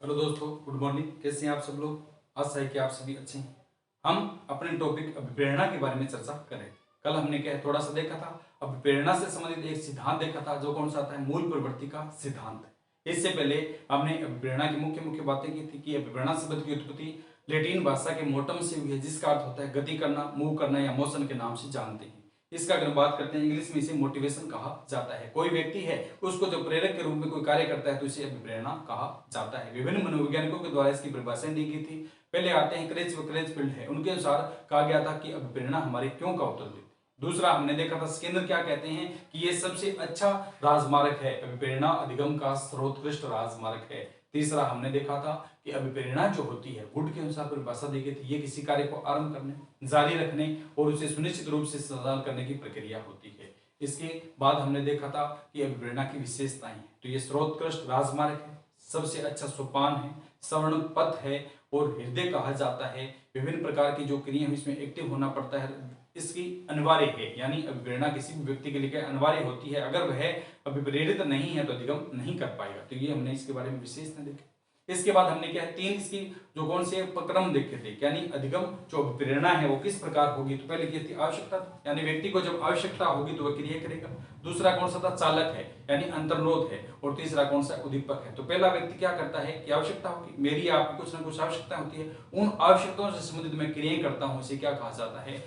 Hello दोस्तों, good morning. कैसे हैं आप सब लोग। आशा है कि आप सभी अच्छे हैं। हम अपने टॉपिक अभिप्रेरणा के बारे में चर्चा करें। कल हमने क्या थोड़ा सा देखा था, अभिप्रेरणा से संबंधित एक सिद्धांत देखा था जो कौन सा आता है, मूल प्रवृत्ति का सिद्धांत। इससे पहले हमने अभिप्रेरणा की मुख्य मुख्य बातें की थी कि अभिप्रेरणा शब्द की उत्पत्ति लैटिन भाषा के मोटम से हुई है, जिसका अर्थ होता है गति करना, मूव करना या मोशन के नाम से जानते हैं। इसका अगर बात करते हैं इंग्लिश में इसे मोटिवेशन कहा जाता है। कोई व्यक्ति है उसको जब प्रेरक के रूप में कोई कार्य करता है तो इसे अभिप्रेरणा कहा जाता है। विभिन्न मनोवैज्ञानिकों के द्वारा इसकी परिभाषाएं दी गई थी। पहले आते हैं क्रेजफील्ड है, उनके अनुसार कहा गया था कि अभिप्रेरणा हमारे क्यों का उत्तर देती। दूसरा हमने देखा था स्किनर क्या कहते हैं कि ये सबसे अच्छा राजमार्ग है, अभिप्रेरणा अधिगम का सर्वोत्कृष्ट राजमार्ग है। तीसरा हमने देखा था कि अभिप्रेरणा जो होती है वुड के अनुसार परिभाषा दी गई थी, ये किसी कार्य को आरंभ करने, जारी रखने और उसे सुनिश्चित रूप से संचालन करने की प्रक्रिया होती है। इसके बाद हमने देखा था कि अभिप्रेरणा की विशेषताएं हैं, तो ये सर्वोत्कृष्ट राजमार्ग है, सबसे अच्छा सोपान है, स्वर्ण पथ है और हृदय कहा जाता है। विभिन्न प्रकार की जो क्रिया है इसमें एक्टिव होना पड़ता है, इसकी अनिवार्य है, यानी अभिप्रेरणा किसी भी व्यक्ति के लिए अनिवार्य होती है। अगर वह अभिप्रेरित नहीं है तो अधिगम नहीं कर पाएगा। तो ये हमने इसके बारे में विशेषता देखी। इसके बाद हमने क्या है, तीन इसकी जो कौन से प्रक्रम देखे थे, यानी अधिगम जो अभिप्रेरणा है वो किस प्रकार होगी। तो पहले क्या थी, आवश्यकता, यानी व्यक्ति को जब आवश्यकता होगी तो वह क्रिया करेगा। दूसरा कौन सा था, चालक है, यानी अंतर्रोध है। और तीसरा कौन सा, उद्दीपक है। तो पहला व्यक्ति क्या करता है कि आवश्यकता होगी, मेरी आपकी कुछ ना कुछ आवश्यकता होती है, उन आवश्यकताओं से संबंधित मैं क्रियाएं करता हूं, इसे क्या कहा जाता है,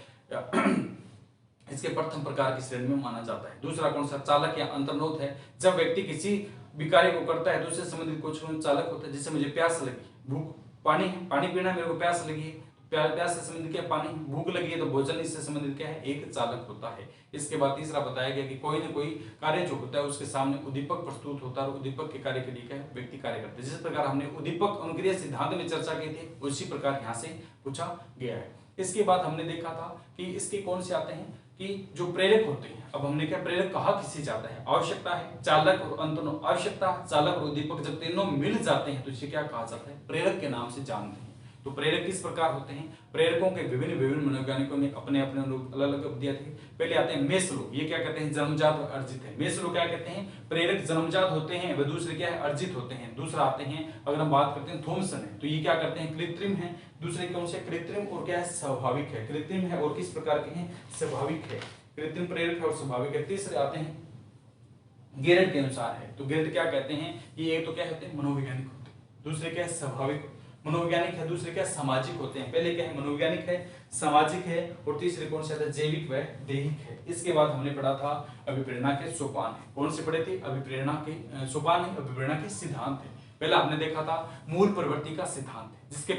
इसके प्रथम प्रकार की श्रेणी में माना जाता है। दूसरा कौन सा, चालक या अंतर्रोध है। जब व्यक्ति किसी भी कार्य को करता है तो उससे संबंधित कुछ चालक होता है। जैसे मुझे प्यास लगी, भूख, पानी है, पानी पीना, मेरे को प्यास लगी है, प्यास से संबंधित क्या, पानी। भूख लगी है तो भोजन, इससे संबंधित क्या है, एक चालक होता है। इसके बाद तीसरा बताया गया कि कोई ना कोई कार्य जो होता है उसके सामने उद्दीपक प्रस्तुत होता है और उद्दीपक के कार्य के लिए क्या है, व्यक्ति कार्य करता है। जिस प्रकार हमने उद्दीपक अनुक्रिया सिद्धांत में चर्चा की थी उसी प्रकार यहाँ से पूछा गया है। इसके बाद हमने देखा था कि इसके कौन से आते हैं कि जो प्रेरक होते हैं। अब हमने क्या, प्रेरक कहा किसे जाता है, आवश्यकता है, चालक और अंतर्रोध। आवश्यकता, चालक और उद्दीपक जब तीनों मिल जाते हैं तो इसे क्या कहा जाता है, प्रेरक के नाम से जानते हैं। तो प्रेरक किस प्रकार होते हैं, प्रेरकों के विभिन्न विभिन्न मनोवैज्ञानिकों ने अपने अपने अलग अलग दिया थे। पहले आते हैं मेस्लो, ये क्या कहते हैं, जन्मजात और अर्जित है। मेस्लो क्या कहते हैं, प्रेरक जन्मजात होते हैं, वह दूसरे क्या है, अर्जित होते हैं। दूसरा आते हैं, अगर हम बात करते हैं थॉमसन है, तो ये क्या करते हैं, कृत्रिम है। दूसरे कौन से, कृत्रिम और क्या है, स्वाभाविक है। कृत्रिम है और किस प्रकार के हैं, स्वाभाविक है। कृत्रिम प्रेरक है और स्वाभाविक है। तीसरे आते हैं गेरट के अनुसार है, तो गेरट क्या कहते हैं, ये एक तो क्या होते हैं, मनोवैज्ञानिक होते हैं। दूसरे क्या है, स्वाभाविक मनोवैज्ञानिक है। दूसरे क्या, सामाजिक होते हैं। पहले क्या है, मनोवैज्ञानिक है, सामाजिक है और तीसरे कौन सा था, जैविक व दैहिक है। इसके बाद हमने पढ़ा था अभिप्रेरणा के सोपान है। कौन से पढ़े थे, अभिप्रेरणा के सोपान है, अभिप्रेरणा के सिद्धांत है। पहला हमने देखा था मूल प्रवृत्ति का सिद्धांत है, जिसके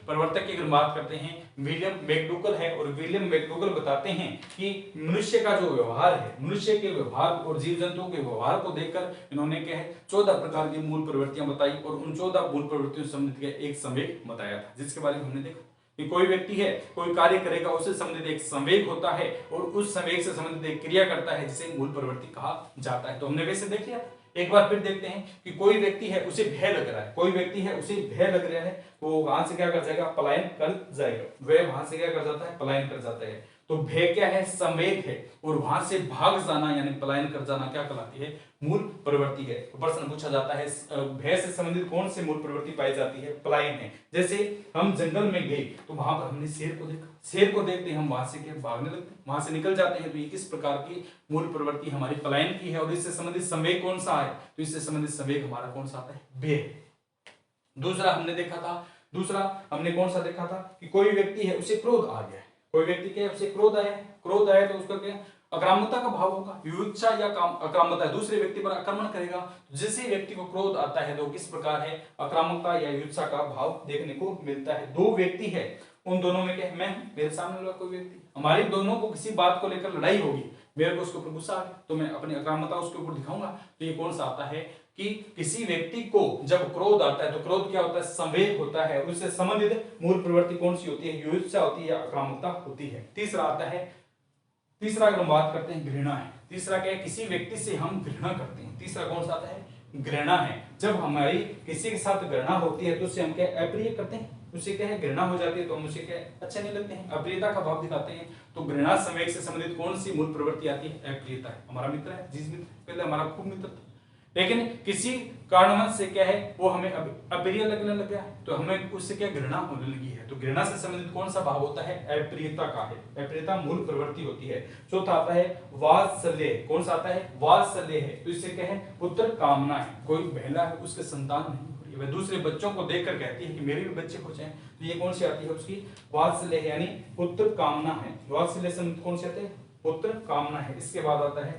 प्रवर्तक की अगर बात करते हैं विलियम मैकडूगल है। और विलियम मैकडूगल बताते हैं कि मनुष्य का जो व्यवहार है, मनुष्य के व्यवहार और जीव जंतुओं के व्यवहार को देखकर इन्होंने क्या है, 14 प्रकार की मूल प्रवृत्तियां बताई और उन 14 मूल प्रवृत्तियों से संबंधित एक संवेग बताया था, जिसके बारे में हमने देखा कि कोई व्यक्ति है, कोई कार्य करेगा, उससे संबंधित एक संवेग होता है और उस संवेग से संबंधित एक क्रिया करता है, जिसे मूल प्रवृत्ति कहा जाता है। तो हमने वैसे देख लिया। एक बार फिर देखते हैं कि कोई व्यक्ति है, उसे भय लग रहा है, कोई व्यक्ति है उसे भय लग रहा है, वो वहां से क्या कर जाएगा, पलायन कर जाएगा। वह वहां से क्या कर जाता है, पलायन कर जाता है। तो भय क्या है, संवेग है, और वहां से भाग जाना यानी पलायन कर जाना क्या कहलाती है, मूल प्रवृत्ति है। तो प्रश्न पूछा जाता है भय से संबंधित कौन सी मूल प्रवृत्ति पाई जाती है, पलायन है। जैसे हम जंगल में गए तो वहां पर हमने शेर को देखा, शेर को देखते हम वहां से क्या, भागने लगते हैं, वहां से निकल जाते हैं। तो ये किस प्रकार की मूल प्रवृत्ति हमारी पलायन की है। और इससे संबंधित संवेग कौन सा है, तो इससे संबंधित संवेग हमारा कौन सा आता है, भय। दूसरा हमने कौन सा देखा था कि कोई व्यक्ति है, उसे क्रोध आ गया है। कोई व्यक्ति क्या है, उसे क्रोध आया तो उसका क्या, आक्रामकता का भाव होगा, युत्सा या आक्रामकता, दूसरे व्यक्ति पर आक्रमण करेगा। जिसे व्यक्ति को क्रोध आता है तो किस प्रकार है, आक्रामकता या युत्सा का भाव देखने को मिलता है। दो व्यक्ति है, उन दोनों में क्या है, मैं, मेरे सामने वाला कोई व्यक्ति, हमारे दोनों को किसी बात को लेकर लड़ाई होगी, मेरे को उसके ऊपर गुस्सा आ गया तो मैं अपनी आक्रामकता उसके ऊपर दिखाऊंगा। तो ये कौन सा आता है कि किसी व्यक्ति को जब क्रोध आता है तो क्रोध क्या होता है, संवेग होता है, उससे संबंधित मूल प्रवृत्ति कौन सी होती है, युत्सा होती है या आक्रामकता होती है। तीसरा आता है, तीसरा अगर हम बात करते हैं घृणा है। तीसरा क्या है, किसी व्यक्ति से हम घृणा करते हैं। तीसरा कौन सा आता है, घृणा है। जब हमारी किसी के साथ घृणा होती है तो उससे हम क्या, अप्रिय करते हैं, उससे क्या है, घृणा हो जाती है तो हम उसे क्या, अच्छे नहीं लगते हैं, अप्रियता का भाव दिखाते हैं। तो घृणा संवेग से संबंधित कौन सी मूल प्रवृत्ति आती है, अप्रियता है। हमारा मित्र है, जिस मित्र, पहले हमारा खूब मित्र था, लेकिन किसी कारणवश से क्या है वो हमें अप्रिय लगने लग गया, तो हमें उससे क्या घृणा होने लगी है। तो घृणा से संबंधित कौन सा भाव होता है, अप्रियता का है। अप्रियता मूल प्रवृत्ति होती है। चौथा आता है वात्सल्य। कौन सा आता है, वात्सल्य है। तो इससे क्या है, पुत्र कामना है। कोई महिला है उसके संतान नहीं हो रही है, वह दूसरे बच्चों को देखकर कहती है कि मेरे भी बच्चे हो जाएं, तो ये कौन सी आती है उसकी, वात्सल्य है, यानी पुत्र कामना है। वात्सल्य से संबंधित कौन से आते हैं, पुत्र कामना है। इसके बाद आता है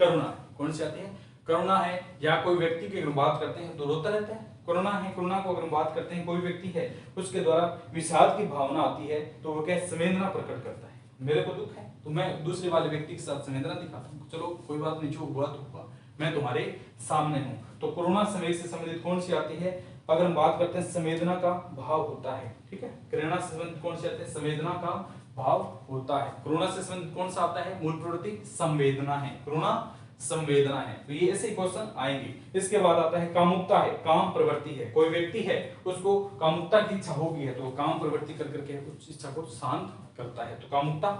करुणा। कौन सी आती है, करुणा है। या कोई व्यक्ति की अगर बात करते हैं तो रोता रहता है, करुणा है। करुणा को अगर हम बात करते हैं, कोई व्यक्ति है उसके द्वारा विषाद की भावना आती है तो वो क्या संवेदना प्रकट करता है। मेरे को दुख है तो मैं दूसरे वाले व्यक्ति के साथ संवेदना दिखाता हूँ, चलो कोई बात नहीं, जो हुआ तो हुआ, मैं तुम्हारे सामने हूँ। तो करुणा संवेद से संबंधित कौन सी आती है, अगर हम बात करते हैं संवेदना का भाव होता है, ठीक है। करुणा से संबंधित कौन सी आती है, संवेदना का भाव होता है। करुणा से संबंधित कौन सा आता है, मूल प्रवृत्ति संवेदना है। करुणा संवेदना है। तो ये ऐसे क्वेश्चन आएंगे। इसके बाद आता है कामुकता है, काम प्रवृत्ति है। कोई व्यक्ति है उसको कामुकता की इच्छा होगी है तो काम प्रवृत्ति कर करके उस इच्छा को शांत करता है। तो कामुकता,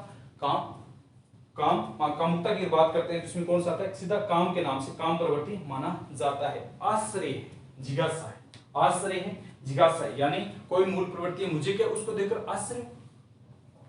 कामुकता की बात करते हैं जिसमें कौन सा आता है, सीधा काम के नाम से काम प्रवृत्ति माना जाता है। आश्रय जिज्ञासा है, आश्रय है जिज्ञासा है, यानी कोई मूल प्रवृत्ति है, मुझे क्या उसको देखकर आश्चर्य।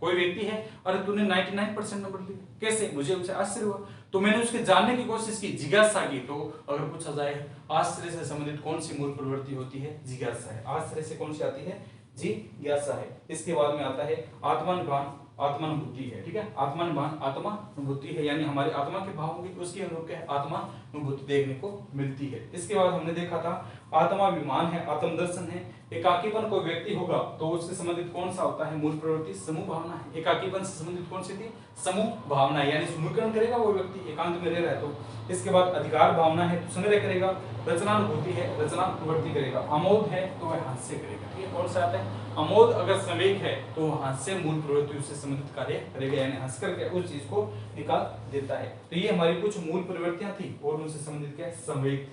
कोई व्यक्ति है, अरे तूने 99% नंबर लिए, कैसे, मुझे उससे आश्चर्य हुआ, तो मैंने उसके जानने की कोशिश की, जिज्ञासा की। तो अगर पूछा जाए आश्चर्य से संबंधित कौन सी मूल प्रवृत्ति होती है, जिज्ञासा है। आश्चर्य से कौन सी आती है, जिज्ञासा है। इसके बाद में आता है आत्मानुभान, आत्मानुभूति है, ठीक है। आत्मानुभान आत्मानुभूति है, यानी हमारी आत्मा के भाव होंगे उसकी अनुरूप क्या है, आत्मानुभूति देखने को मिलती है। इसके बाद हमने देखा था आत्माभिमान है, आत्मदर्शन है। एकाकीपन कोई व्यक्ति होगा तो उससे संबंधित कौन सा होता है, मूल प्रवृत्ति समूह भावना है। एकाकीपन से संबंधित कौन सी थी, समूह भावना है, यानी समूहीकरण करेगा वो व्यक्ति, एकांत में रह रहा है तो। इसके बाद अधिकार भावना है, तो संग्रह करेगा। रचनानुभूति है, रचना प्रवृत्ति करेगा। आमोद है तो वह हास्य करेगा, ठीक है। कौन सा आता है, आमोद अगर संवेग है तो हास्य मूल प्रवृत्ति उससे संबंधित कार्य करेगा, यानी हंस करके उस चीज को निकाल देता है। तो ये हमारी कुछ मूल प्रवृत्तियां थी और उनसे संबंधित क्या है, संवेग।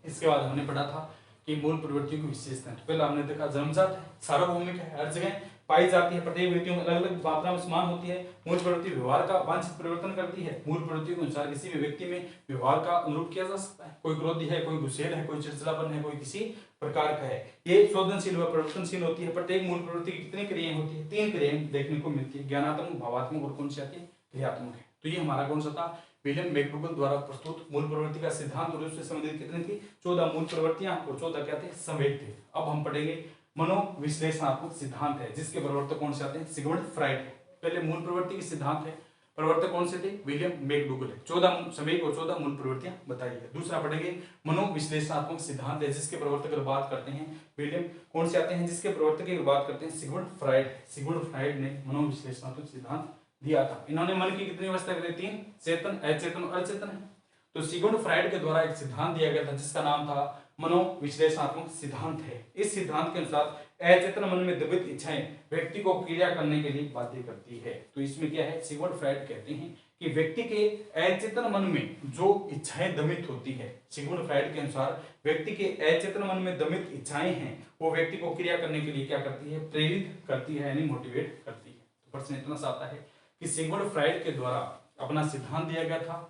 इसके बाद हमने पढ़ा था कि मूल प्रवृत्तियों की विशेषताएं। तो पहले हमने देखा जन्मजात है, सार्वभौमिक है, हर जगह पाई जाती है, प्रत्येक व्यक्तियों में अलग अलग मात्रा में समान होती है। मूल प्रवृत्ति व्यवहार का वांछित परिवर्तन करती है। मूल प्रवृत्ति के अनुसार किसी भी व्यक्ति में व्यवहार का अनुरूप किया जा सकता है। कोई क्रोधी है, कोई गुस्सेल है, कोई चिड़चिड़ापन है, कोई किसी प्रकार का है। ये शोधनशील व परिवर्तनशील होती है। प्रत्येक मूल प्रवृत्ति की कितनी क्रियाएं होती है, 3 क्रियाएं देखने को मिलती है, ज्ञानात्मक, भावात्मक और कौन सी आती है, क्रियात्मक है। तो ये हमारा कौन सा था, विलियम मैकडूगल द्वारा प्रस्तुत मूल प्रवृत्ति का सिद्धांत और उससे संबंधित कितनी थी, 14 मूल प्रवृत्तियां और 14 क्या थे, संवेग थे। अब हम पढ़ेंगे मनोविश्लेषणात्मक सिद्धांत है, जिसके प्रवर्तक कौन से आते हैं, सिगमंड फ्राइड है। पहले मूल प्रवृत्ति के सिद्धांत है, प्रवर्तक कौन से थे, विलियम मैकडूगल है। 14 संवेग और 14 मूल प्रवृत्तियां बताई है। दूसरा पढ़ेंगे मनोविश्लेषणात्मक सिद्धांत है, जिसके प्रवर्तक अगर बात करते हैं विलियम कौन से आते हैं, जिसके प्रवर्तक की बात करते हैं सिगमंड फ्राइड। सिगमंड फ्राइड ने मनोविश्लेषणात्मक सिद्धांत दिया था। इन्होंने मन की कितनी अवस्था करी, 3, चेतन, अचेतन और अचेतन है। तो सिगमंड फ्राइड के द्वारा एक सिद्धांत दिया गया था जिसका नाम था मनोविश्लेषणात्मक सिद्धांत है। इस सिद्धांत के अनुसार अचेतन मन में दबित इच्छाएं व्यक्ति को क्रिया करने के लिए बाध्य करती है। तो इसमें क्या है, सिगमंड फ्राइड कहते हैं कि व्यक्ति के अचेतन मन में जो इच्छाएं दमित होती है, सिगमंड फ्राइड के अनुसार व्यक्ति के अचेतन मन में दमित इच्छाएं हैं वो व्यक्ति को क्रिया करने के लिए क्या करती है, प्रेरित करती है, यानी मोटिवेट करती है। तो प्रश्न इतना सा आता है कि सिगमंड फ्राइड के द्वारा अपना सिद्धांत दिया गया था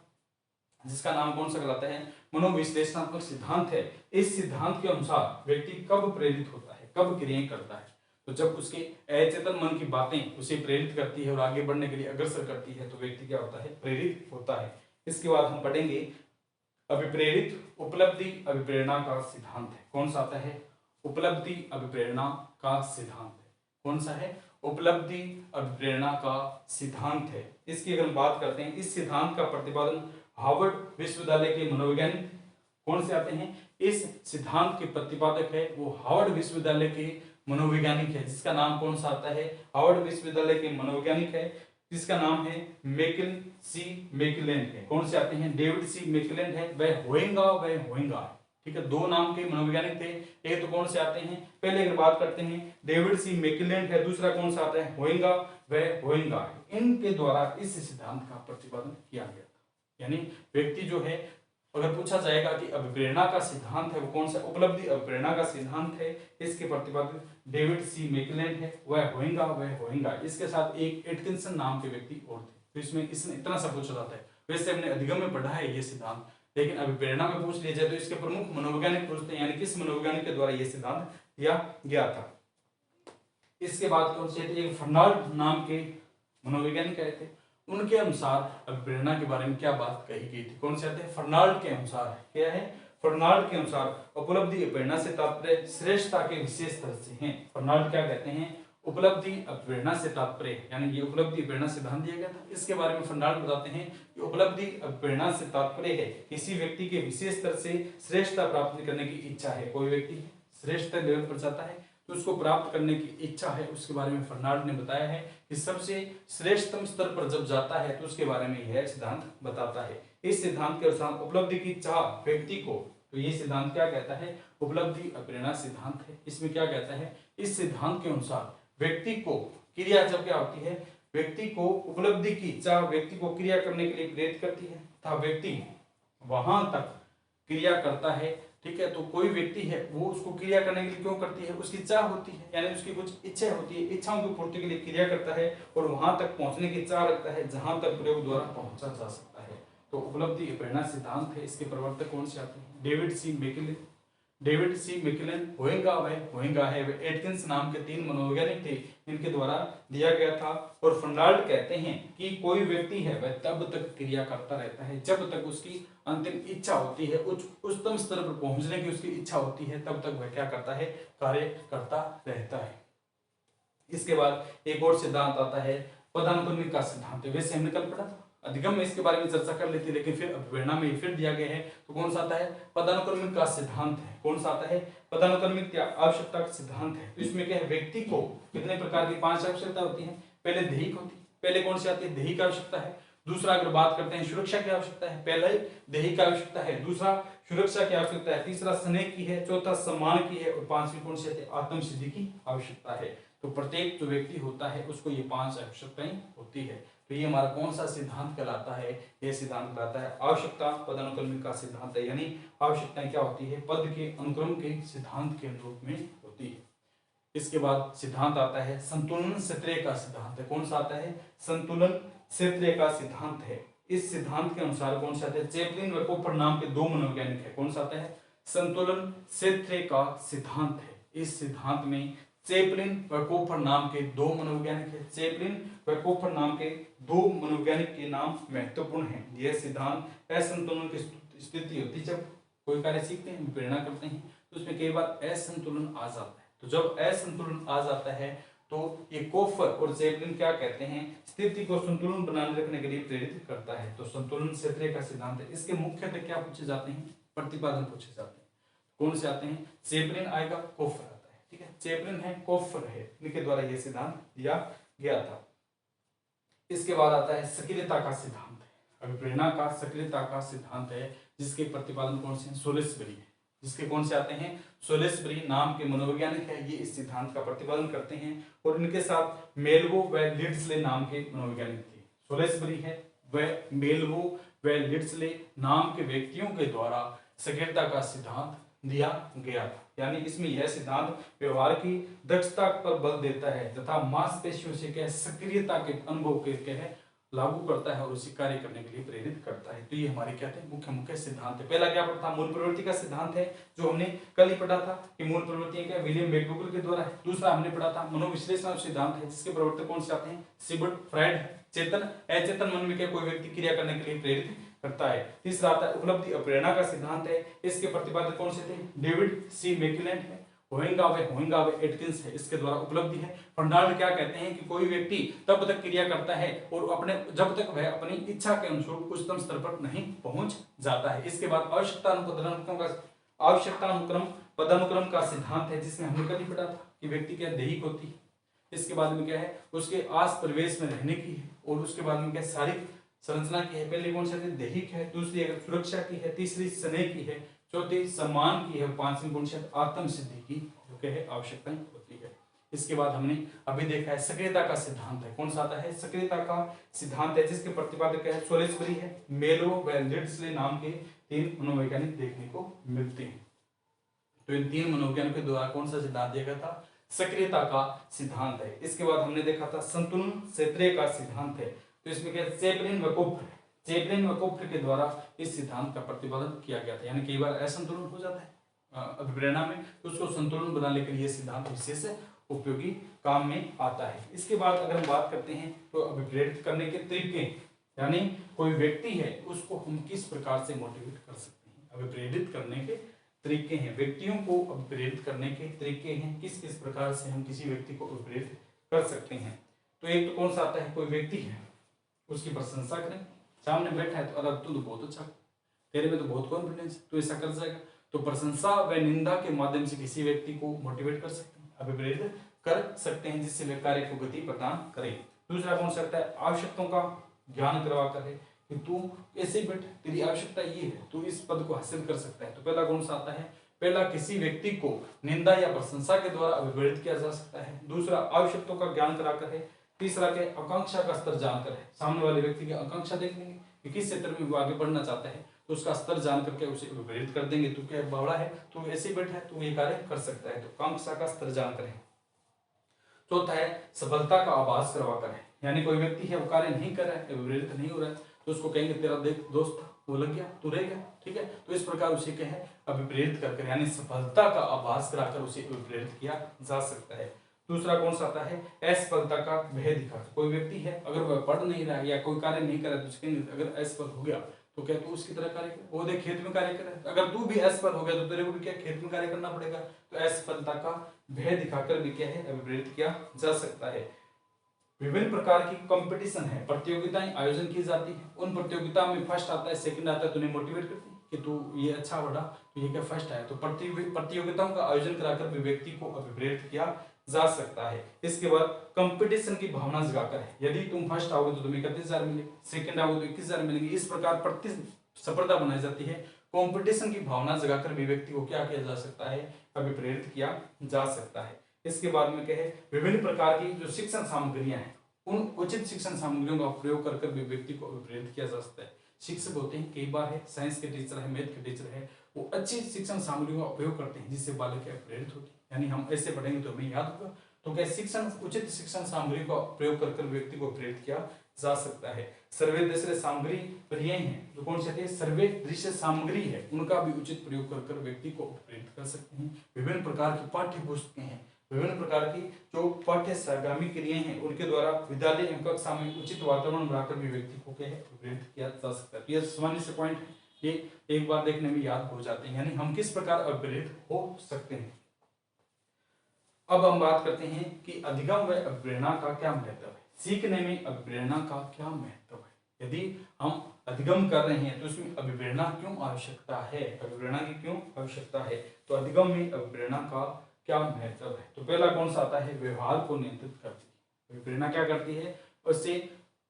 जिसका नाम कौन सा कहलाता है, मनोविश्लेषणात्मक सिद्धांत है। इस सिद्धांत के अनुसार व्यक्ति कब प्रेरित होता है, कब क्रियाएं करता है, तो जब उसके अचेतन मन की बातें उसे प्रेरित करती है और आगे बढ़ने के लिए अग्रसर करती है तो व्यक्ति क्या होता है, प्रेरित होता है। इसके बाद हम पढ़ेंगे अभिप्रेरित उपलब्धि अभिप्रेरणा का सिद्धांत है। कौन सा आता है, उपलब्धि अभिप्रेरणा का सिद्धांत है। कौन सा है, उपलब्धि अभिप्रेरणा का सिद्धांत है। इसकी अगर हम बात करते हैं, इस सिद्धांत का प्रतिपादन हार्वर्ड विश्वविद्यालय के मनोवैज्ञानिक कौन से आते हैं, इस सिद्धांत के प्रतिपादक है वो हार्वर्ड विश्वविद्यालय के मनोवैज्ञानिक है जिसका नाम कौन सा आता है, हार्वर्ड विश्वविद्यालय के मनोवैज्ञानिक है जिसका नाम है मैकल सी मैकलैंड है। कौन से आते हैं, डेविड सी मैकलैंड है, वह होएगा, ठीक है। 2 नाम के मनोवैज्ञानिक थे, एक तो कौन से आते हैं, पहले अगर बात करते हैं डेविड सी मैकलैंड है, दूसरा कौन सा आता है, होएगा। इनके द्वारा इस सिद्धांत का प्रतिपादन किया गया था। यानी व्यक्ति जो है, अगर पूछा जाएगा कि अभिप्रेरणा का सिद्धांत है वो कौन सा, उपलब्धि अभिप्रेरणा का सिद्धांत है, इसके प्रतिपादक डेविड सी मैकलैंड है, वह होएगा। इसके साथ एक एटकिंसन नाम के व्यक्ति और थे। तो इसमें इसने इतना सा पूछा जाता है। वैसे हमने अधिगम में पढ़ा है ये सिद्धांत, लेकिन अभिप्रेरणा में पूछ लिया जाए तो इसके प्रमुख मनोवैज्ञानिक पूछते हैं, यानी किस मनोवैज्ञानिक के द्वारा यह सिद्धांत दिया गया था। इसके बाद कौन से थे, फर्नाल्ड नाम के मनोवैज्ञानिक आए थे। उनके अनुसार अभिप्रेरणा के बारे में क्या बात कही गई थी, कौन से आते हैं, फर्नाल्ड के अनुसार। क्या है, फर्नाल्ड के अनुसार उपलब्धि प्रेरणा से तात्पर्य श्रेष्ठता के विशेष तरह से हैं। फर्नाल्ड क्या कहते हैं, उपलब्धि प्रेरणा से तात्पर्य, यानी ये उपलब्धि प्रेरणा सिद्धांत दिया गया था। इसके बारे में फर्नाल्ड बताते हैं कि उपलब्धि प्रेरणा से तात्पर्य है किसी व्यक्ति के विशेष तरह से श्रेष्ठता प्राप्त करने की इच्छा है। कोई व्यक्ति श्रेष्ठ लेवल पर जाता है तो उसको प्राप्त करने की इच्छा है, उसके बारे में फर्नाल्ड ने बताया है कि सबसे श्रेष्ठतम स्तर पर जब जाता है तो उसके बारे में यह सिद्धांत बताता है। इस सिद्धांत के अनुसार उपलब्धि की चाह व्यक्ति को, तो ये सिद्धांत क्या कहता है, उपलब्धि प्रेरणा सिद्धांत है। इसमें क्या कहता है, इस सिद्धांत के अनुसार व्यक्ति को क्रिया जब क्या होती है, व्यक्ति को उपलब्धि की चाह व्यक्ति को क्रिया करने के लिए प्रेरित करती है तथा व्यक्ति वहां तक क्रिया करता है। ठीक है, तो कोई व्यक्ति है वो उसको क्रिया करने के लिए क्यों करती है, उसकी चाह होती है, यानी उसकी कुछ इच्छा होती है, इच्छाओं की पूर्ति के लिए क्रिया करता है और वहां तक पहुंचने की चाह रखता है जहां तक प्रयोग द्वारा पहुंचा जा सकता है। तो उपलब्धि प्रेरणा सिद्धांत है। इसके प्रवर्तक कौन से आते हैं, डेविड सी मैकलेलन, होएंगावे, एटकिंस नाम के 3 मनोवैज्ञानिक थे, इनके द्वारा दिया गया था। और फर्नाल्ड कहते हैं कि कोई व्यक्ति है वह तब तक क्रिया करता रहता है जब तक उसकी अंतिम इच्छा होती है, उच्चतम स्तर पर पहुंचने की उसकी इच्छा होती है, तब तक वह क्या करता है, कार्य करता रहता है। इसके बाद एक और सिद्धांत आता है पदानुक्रमिक का सिद्धांत। वैसे हमने कल पढ़ा था, अधिगम में इसके बारे में चर्चा कर लेती, लेकिन फिर अभिप्रेरणा में फिर दिया गया है। तो कौन सा आता है, पदानुक्रमिक का सिद्धांत है। कौन सा आता है, पदानुक्रमिक आवश्यकता का सिद्धांत है। तो इसमें क्या है, व्यक्ति को कितने प्रकार की 5 आवश्यकता होती है। पहले दैहिक होती है, पहले कौन सी आती है, दैहिक आवश्यकता है। दूसरा अगर बात करते हैं सुरक्षा की आवश्यकता है, पहले दैहिक आवश्यकता है, दूसरा सुरक्षा की आवश्यकता है, तीसरा स्नेह की है, चौथा सम्मान की है और 5वीं कौन सी आती है, आत्म सिद्धि की आवश्यकता है। तो प्रत्येक जो व्यक्ति होता है उसको ये 5 आवश्यकताएं होती है। तो ये हमारा कौन सा सिद्धांत कहलाता है, यह सिद्धांत कहलाता है आवश्यकता पदानुक्रमिक का सिद्धांत है। यानी आवश्यकताएं क्या होती है, पद के अनुक्रम के सिद्धांत के अनुरूप में होती है। इसके बाद सिद्धांत आता है संतुलन क्षेत्रीय का सिद्धांत है। कौन सा आता है, संतुलन क्षेत्रीय का सिद्धांत है। इस सिद्धांत के अनुसार कौन सा आता है, चैपलिन व कोपर नाम के 2 मनोवैज्ञानिक है। कौन सा आता है, संतुलन क्षेत्रीय का सिद्धांत है। इस सिद्धांत में चैपलिन व कोपर नाम के 2 मनोवैज्ञानिक है। चैपलिन व कोपर नाम के 2 मनोवैज्ञानिक के नाम महत्वपूर्ण है। यह सिद्धांत असंतुलन की स्थिति होती है, जब कोई कार्य सीखते हैं, प्रेरणा करते हैं, तो उसमें कई बार असंतुलन आ जाता है। तो जब असंतुलन आ जाता है तो ये कोफर और चैपलिन क्या कहते हैं, स्थिति को संतुलन बनाने रखने के लिए प्रेरित करता है। तो संतुलन क्षेत्रीय का सिद्धांत है। इसके मुख्यतः क्या पूछे जाते हैं, प्रतिपादन पूछे जाते हैं। कौन से आते हैं, चैपलिन आएगा, कोफर आता है। ठीक है, चैपलिन है, कोफर है, इनके द्वारा यह सिद्धांत दिया गया था। इसके बाद आता है सक्रियता का सिद्धांत है। अभिप्रेरणा का सक्रियता का सिद्धांत है, जिसके प्रतिपादन कौन से हैं, सोलिसबरी है। जिसके कौन से आते हैं, सोलिसबरी नाम के मनोवैज्ञानिक है, ये इस सिद्धांत का प्रतिपादन करते हैं। और इनके साथ मेलवो व लिड्सले नाम के मनोवैज्ञानिक थे। सोलिसबरी है वह मेलवो व लिड्सले नाम के व्यक्तियों के द्वारा सक्रियता का सिद्धांत दिया गया था। यानी इसमें यह सिद्धांत व्यवहार की दक्षता पर बल देता है तथा मांसपेशियों से क्या सक्रियता के अनुभव के है लागू करता है और उसी कार्य करने के लिए प्रेरित करता है। तो ये हमारे क्या थे, मुख्य सिद्धांत है। पहला क्या पढ़ा था, मूल प्रवृत्ति का सिद्धांत है, जो हमने कल ही पढ़ा था कि मूल प्रवृत्ति क्या विलियम मैकगुगल के द्वारा है। दूसरा हमने पढ़ा था मनोविश्लेषण सिद्धांत है, जिसके प्रवर्तक कौन से आते हैं, सिगमुंड फ्रायड। चेतन अचेतन मन में क्या कोई व्यक्ति क्रिया करने के लिए प्रेरित करता है। तीसरा आता है उपलब्धि प्रेरणा का सिद्धांत है, इसके प्रतिपादक कौन से थे, डेविड सी मैकलेलन है, होएंगावे एटकिंस है, इसके द्वारा उपलब्धि है। फर्नाल्ड क्या कहते हैं कि कोई व्यक्ति तब तक क्रिया करता है और अपने जब तक वह अपनी इच्छा के अनुसार उच्चतम स्तर पर नहीं पहुंच जाता है। इसके बाद आवश्यकतानुक्रम पदानुक्रम का सिद्धांत है, जिसमें हमने कल ही पढ़ा था कि व्यक्ति क्या दैहिक होती है, इसके बाद में क्या है उसके आस परिवेश में रहने की है, और उसके बाद में क्या शारीरिक संरचना की है। पहले कौन सी दैहिक है, दूसरी अगर सुरक्षा की है, तीसरी स्नेह की है, चौथी सम्मान की है, 5वीं कौन सी आत्म सिद्धि की क्या है आवश्यकता होती है। इसके बाद हमने अभी देखा है सक्रियता का सिद्धांत है। कौन सा आता है, सक्रियता का सिद्धांत है, जिसके प्रतिपादक है सोलिसबरी है, मेलो व लिड्सले नाम के 3 मनोवैज्ञानिक देखने को मिलते हैं। तो इन 3 मनोवैज्ञानिकों के द्वारा कौन सा सिद्धांत दिया गया था, सक्रियता का सिद्धांत है। इसके बाद हमने देखा था संतुलन क्षेत्रीय का सिद्धांत है। तो इसमें क्या चैपलिन व कोपर, चैपलिन व कोप्टर के द्वारा इस सिद्धांत का प्रतिपादन किया गया था। यानी कई बार असंतुलन हो जाता है अभिप्रेरणा में, तो उसको संतुलन बनाने के लिए सिद्धांत विशेष उपयोगी काम में आता है। इसके बाद अगर हम बात करते हैं तो अभिप्रेरित करने के तरीके, यानी कोई व्यक्ति है उसको हम किस प्रकार से मोटिवेट कर सकते हैं। अभिप्रेरित करने के तरीके हैं, व्यक्तियों को अभिप्रेरित करने के तरीके हैं, किस किस प्रकार से हम किसी व्यक्ति को अभिप्रेरित कर सकते हैं। तो एक तो कौन सा आता है, कोई व्यक्ति है उसकी प्रशंसा करें, सामने बैठा है तो अरे तू तो बहुत अच्छा, तेरे में तो बहुत कॉन्फिडेंस, तो ऐसा कर जाएगा। तो प्रशंसा व निंदा के माध्यम से किसी व्यक्ति को मोटिवेट कर सकते हैं, अभिप्रेरित कर सकते हैं, जिससे वे कार्य को गति प्रदान करे। दूसरा कौन सकता है, आवश्यकताओं का ज्ञान करवा कर है कि तू ऐसे बैठ, तेरी आवश्यकता ये है, तू इस पद को हासिल कर सकता है। तो पहला कौन सा आता है, पहला किसी व्यक्ति को निंदा या प्रशंसा के द्वारा अभिप्रेरित किया जा सकता है। दूसरा आवश्यकताओं का ज्ञान कराकर है। तीसरा के आकांक्षा का स्तर जानकर है, सामने वाले व्यक्ति की आकांक्षा देख लेंगे कि किस क्षेत्र में वो आगे बढ़ना चाहता है, तो उसका स्तर जान करके उसे अभिप्रेरित कर देंगे। तू क्या बावड़ा है, तू ऐसे बैठा है, तू ये कार्य कर सकता है, तो आकांक्षा का स्तर जानकर है। चौथा है सफलता का आभास करवा कर है, यानी कोई व्यक्ति है वो कार्य नहीं कर रहा है, अभिप्रेरित नहीं हो रहा है, तो उसको कहेंगे तेरा देख दोस्त वो लग गया, तू रह गया, ठीक है। तो इस प्रकार उसे कहे अभिप्रेरित कर, यानी सफलता का आभास कराकर उसे अभिप्रेरित किया जा सकता है। दूसरा कौन सा आता है, असफलता का भय दिखाकर, कोई व्यक्ति है अगर वह पढ़ नहीं रहा है या कोई कार्य नहीं कर रहा है, तो उसके अगर असफल हो गया तो क्या तू उसकी तरह कार्य कर, वो देख खेत में कार्य कर रहा है, अगर तू भी असफल हो गया तो तेरे को भी क्या खेत में कार्य करना पड़ेगा। तो असफलता का भय दिखाकर भी क्या है, अभिप्रेरित किया जा सकता है। विभिन्न प्रकार की कंपटीशन है, प्रतियोगिताएं आयोजन की जाती है, उन प्रतियोगिताओं में फर्स्ट आता है, सेकंड आता है, तो उन्हें मोटिवेट करती है कि तू ये अच्छा बढ़ा, तो ये क्या फर्स्ट आया। तो प्रतियोगिताओं का आयोजन कराकर भी व्यक्ति को अभिप्रेरित किया जा सकता है। इसके बाद कंपटीशन की भावना जगाकर है, यदि तुम फर्स्ट आओगे तो तुम्हें 31,000 मिलेंगे, सेकंड आओगे तो 21,000 मिलेंगे, इस प्रकार प्रतिस्पर्धा बनाई जाती है। कंपटीशन की भावना जगाकर भी व्यक्ति को क्या किया जा सकता है, अभिप्रेरित किया जा सकता है। इसके बाद में कहे विभिन्न प्रकार की जो शिक्षण सामग्रियां हैं, उन उचित शिक्षण सामग्रियों का प्रयोग कर भी व्यक्ति को अभिप्रेरित किया जा सकता है। शिक्षक होते हैं, कई बार है साइंस के टीचर है, मैथ के टीचर है, वो अच्छी शिक्षण सामग्रियों का उपयोग करते हैं जिससे बालक प्रेरित होती है, यानी हम ऐसे पढ़ेंगे तो हमें याद होगा। तो क्या शिक्षण उचित शिक्षण सामग्री का प्रयोग कर व्यक्ति को प्रेरित किया जा सकता है। सर्वे दृश्य सामग्री पर्याय है, जो कौन से सर्वे दृश्य सामग्री है, उनका भी उचित प्रयोग कर व्यक्ति को प्रेरित कर सकते हैं। विभिन्न प्रकार की पाठ्य पुस्तकें हैं, विभिन्न प्रकार की जो पाठ्य सहगामी क्रियाएं हैं, उनके द्वारा विद्यालय एवं कक्षा में उचित वातावरण बनाकर भी व्यक्ति को क्या है, प्रेरित किया जा सकता है। ये सामान्य से पॉइंट है, ये एक बार देखने में याद हो जाते हैं, यानी हम किस प्रकार अभिप्रेरित हो सकते हैं। अब हम बात करते हैं कि अधिगम व अभिप्रेरणा का क्या महत्व है, सीखने में अभिप्रेरणा का क्या महत्व है। यदि हम अधिगम कर रहे हैं तो उसमें अभिप्रेरणा क्यों आवश्यकता है, अभिप्रेरणा की क्यों आवश्यकता है, तो अधिगम में अभिप्रेरणा का क्या महत्व है। तो पहला कौन सा आता है, व्यवहार को नियंत्रित करती है। अभिप्रेरणा क्या करती है, उससे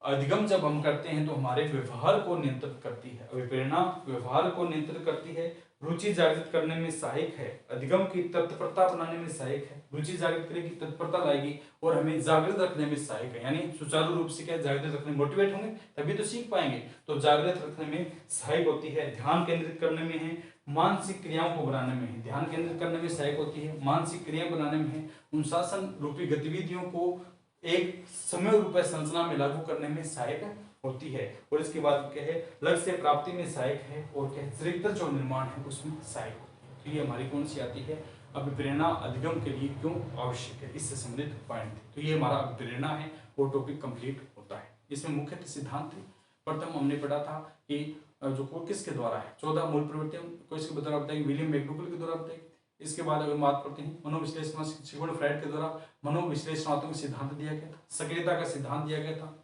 अधिगम जब हम करते हैं तो हमारे व्यवहार को नियंत्रित करती है। अभिप्रेरणा व्यवहार को नियंत्रित करती है, रुचि जागृत करने में सहायक है, अधिगम की तत्परता बनाने में सहायक है, रुचि जागृत करेगी, तत्परता लाएगी और हमें जागृत रखने में सहायक है, यानी सुचारू रूप से क्या जागृत रखने, मोटिवेट होंगे तभी तो सीख पाएंगे, तो जागृत रखने में सहायक होती है। ध्यान केंद्रित करने में है, मानसिक क्रियाओं को बनाने में है, ध्यान केंद्रित करने में सहायक होती है, मानसिक क्रियाएं बनाने में है, अनुशासन रूपी गतिविधियों को एक समय रूपी संरचना में लागू करने में सहायक होती है, और इसके बाद क्या है, लक्ष्य प्राप्ति में सहायक है, और क्या है, चरित्र जो निर्माण है उसमें सहायक होती है। तो ये हमारी कौन सी आती है, अभिप्रेरणा अधिगम के लिए क्यों आवश्यक है, इससे संबंधित पॉइंट थे। तो ये हमारा अभिप्रेरणा है, वो टॉपिक कंप्लीट होता है। इसमें मुख्य सिद्धांत थे, प्रथम हमने पढ़ा था कि जो को किसके द्वारा है, 14 मूल प्रवृत्तियां को इसके द्वारा बताएंगे, विलियम मैकडूगल के द्वारा बताएंगे। इसके बाद अगर बात करते हैं मनोविश्लेषण, सिगमुंड फ्रायड के द्वारा मनोविश्लेषणात्मक सिद्धांत दिया गया था, सक्रियता का सिद्धांत दिया गया था।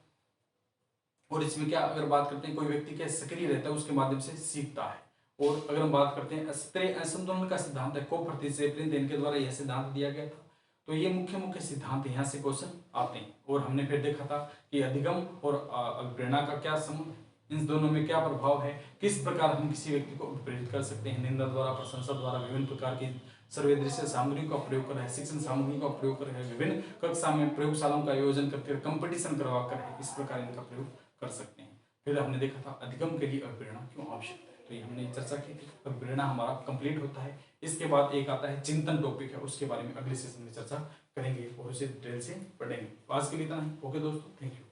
और इसमें क्या अगर बात करते हैं, कोई व्यक्ति क्या सक्रिय रहता है उसके माध्यम से सीखता है। और अगर हम बात करते हैं अस्त्रीय असंतुलन का सिद्धांत है, कोपर्टी चैपलिन इनके द्वारा यह सिद्धांत दिया गया था। तो ये मुख्य मुख्य सिद्धांत यहाँ से क्वेश्चन आते हैं। और हमने फिर देखा था कि अधिगम और अभिप्रेरणा का क्या संबंध, इन दोनों में क्या प्रभाव है, किस प्रकार हम किसी व्यक्ति को प्रेरित कर सकते हैं, निंदा द्वारा, प्रशंसा द्वारा, विभिन्न प्रकार की सर्वदृश्य सामग्री का प्रयोग कर रहे हैं, शिक्षण सामग्री का प्रयोग कर रहे हैं, विभिन्न कक्षा में प्रयोगशालाओं का आयोजन करके कंपटीशन करवा कर है, इस प्रकार इनका प्रयोग कर सकते हैं। फिर हमने देखा था अधिगम के लिए अभिप्रेरणा क्यों आवश्यक है, तो ये हमने चर्चा की थी। अभिप्रेरणा हमारा कंप्लीट होता है। इसके बाद एक आता है चिंतन टॉपिक है, उसके बारे में अगले सेशन में चर्चा करेंगे और उसे डिटेल से पढ़ेंगे। आज के लिए इतना ही। ओके दोस्तों, थैंक यू।